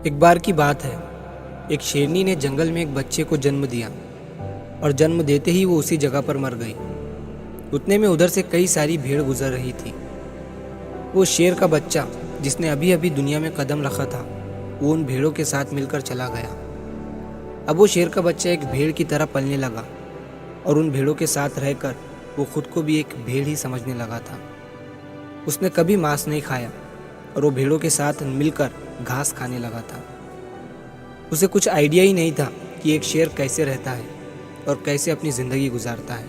एक बार की बात है, एक शेरनी ने जंगल में एक बच्चे को जन्म दिया और जन्म देते ही वो उसी जगह पर मर गई। उतने में उधर से कई सारी भेड़ गुजर रही थी। वो शेर का बच्चा जिसने अभी अभी दुनिया में कदम रखा था, वो उन भेड़ों के साथ मिलकर चला गया। अब वो शेर का बच्चा एक भेड़ की तरह पलने लगा और उन भेड़ों के साथ रहकर वो खुद को भी एक भेड़ ही समझने लगा था। उसने कभी मांस नहीं खाया और वो भेड़ों के साथ मिलकर घास खाने लगा था। उसे कुछ आइडिया ही नहीं था कि एक शेर कैसे रहता है और कैसे अपनी ज़िंदगी गुजारता है,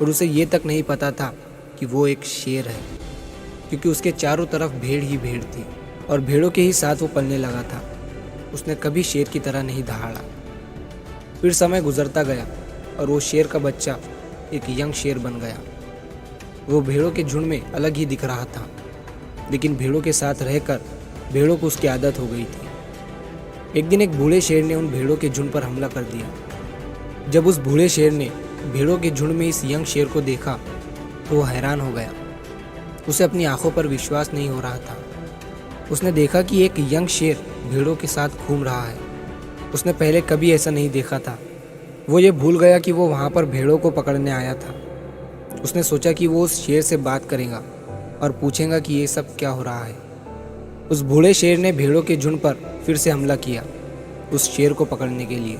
और उसे ये तक नहीं पता था कि वो एक शेर है, क्योंकि उसके चारों तरफ भेड़ ही भेड़ थी और भेड़ों के ही साथ वो पलने लगा था। उसने कभी शेर की तरह नहीं दहाड़ा। फिर समय गुजरता गया और वो शेर का बच्चा एक यंग शेर बन गया। वो भेड़ों के झुंड में अलग ही दिख रहा था, लेकिन भेड़ों के साथ रहकर भेड़ों को उसकी आदत हो गई थी। एक दिन एक बूढ़े शेर ने उन भेड़ों के झुंड पर हमला कर दिया। जब उस बूढ़े शेर ने भेड़ों के झुंड में इस यंग शेर को देखा तो वो हैरान हो गया। उसे अपनी आंखों पर विश्वास नहीं हो रहा था। उसने देखा कि एक यंग शेर भेड़ों के साथ घूम रहा है। उसने पहले कभी ऐसा नहीं देखा था। वो ये भूल गया कि वो वहाँ पर भेड़ों को पकड़ने आया था। उसने सोचा कि वो उस शेर से बात करेगा और पूछेगा कि ये सब क्या हो रहा है। उस बूढ़े शेर ने भेड़ों के झुंड पर फिर से हमला किया उस शेर को पकड़ने के लिए।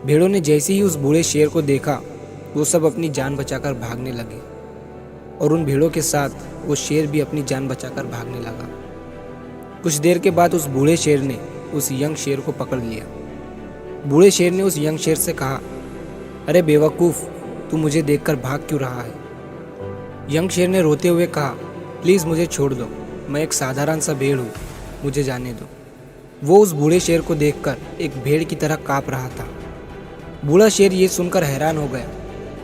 भेड़ों ने जैसे ही उस बूढ़े शेर को देखा, वो सब अपनी जान बचाकर भागने लगे और उन भेड़ों के साथ वो शेर भी अपनी जान बचाकर भागने लगा। कुछ देर के बाद उस बूढ़े शेर ने उस यंग शेर को पकड़ लिया। बूढ़े शेर ने उस यंग शेर से कहा, अरे बेवकूफ़, तू मुझे देखकर भाग क्यों रहा है? यंग शेर ने रोते हुए कहा, प्लीज़ मुझे छोड़ दो, मैं एक साधारण सा भेड़ हूँ, मुझे जाने दो। वो उस बूढ़े शेर को देखकर एक भेड़ की तरह काँप रहा था। बूढ़ा शेर ये सुनकर हैरान हो गया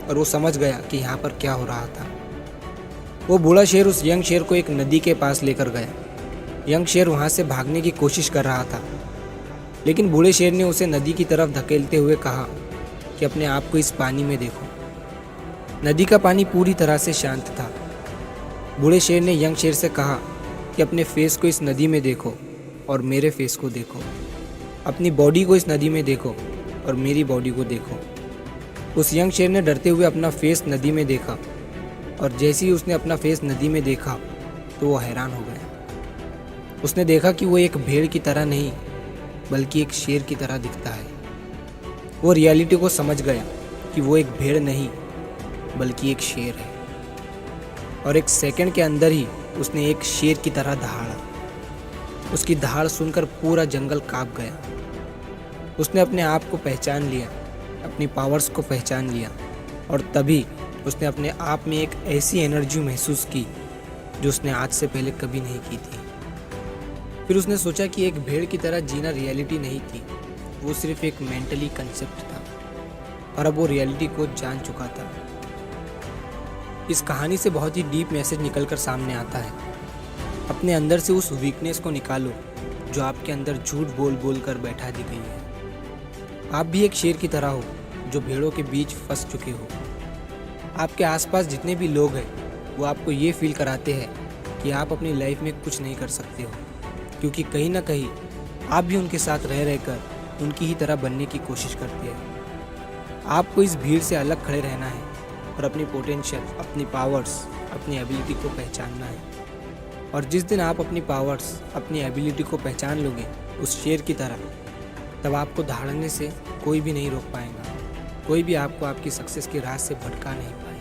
और वो समझ गया कि यहाँ पर क्या हो रहा था। वो बूढ़ा शेर उस यंग शेर को एक नदी के पास लेकर गया। यंग शेर वहाँ से भागने की कोशिश कर रहा था, लेकिन बूढ़े शेर ने उसे नदी की तरफ धकेलते हुए कहा कि अपने आप को इस पानी में देखो। नदी का पानी पूरी तरह से शांत था। बूढ़े शेर ने यंग शेर से कहा कि अपने फेस को इस नदी में देखो और मेरे फेस को देखो। अपनी बॉडी को इस नदी में देखो और मेरी बॉडी को देखो। उस यंग शेर ने डरते हुए अपना फेस नदी में देखा, और जैसे ही उसने अपना फेस नदी में देखा तो वो हैरान हो गया। उसने देखा कि वो एक भेड़ की तरह नहीं, बल्कि एक शेर की तरह दिखता है। वो रियलिटी को समझ गया कि वो एक भेड़ नहीं, बल्कि एक शेर है, और एक सेकंड के अंदर ही उसने एक शेर की तरह दहाड़ा। उसकी दहाड़ सुनकर पूरा जंगल कांप गया। उसने अपने आप को पहचान लिया, अपनी पावर्स को पहचान लिया, और तभी उसने अपने आप में एक ऐसी एनर्जी महसूस की जो उसने आज से पहले कभी नहीं की थी। फिर उसने सोचा कि एक भेड़ की तरह जीना रियलिटी नहीं थी, वो सिर्फ एक मेंटली कंसेप्ट था, और अब वो रियलिटी को जान चुका था। इस कहानी से बहुत ही डीप मैसेज निकलकर सामने आता है। अपने अंदर से उस वीकनेस को निकालो जो आपके अंदर झूठ बोल बोल कर बैठा दी गई है। आप भी एक शेर की तरह हो जो भेड़ों के बीच फंस चुके हो। आपके आसपास जितने भी लोग हैं वो आपको ये फील कराते हैं कि आप अपनी लाइफ में कुछ नहीं कर सकते हो, क्योंकि कहीं ना कहीं आप भी उनके साथ रह रहकर उनकी ही तरह बनने की कोशिश करते हैं। आपको इस भीड़ से अलग खड़े रहना है और अपनी पोटेंशियल, अपनी पावर्स, अपनी एबिलिटी को पहचानना है। और जिस दिन आप अपनी पावर्स, अपनी एबिलिटी को पहचान लोगे उस शेर की तरह, तब आपको दहाड़ने से कोई भी नहीं रोक पाएगा। कोई भी आपको आपकी सक्सेस के राह से भटका नहीं पाएगा।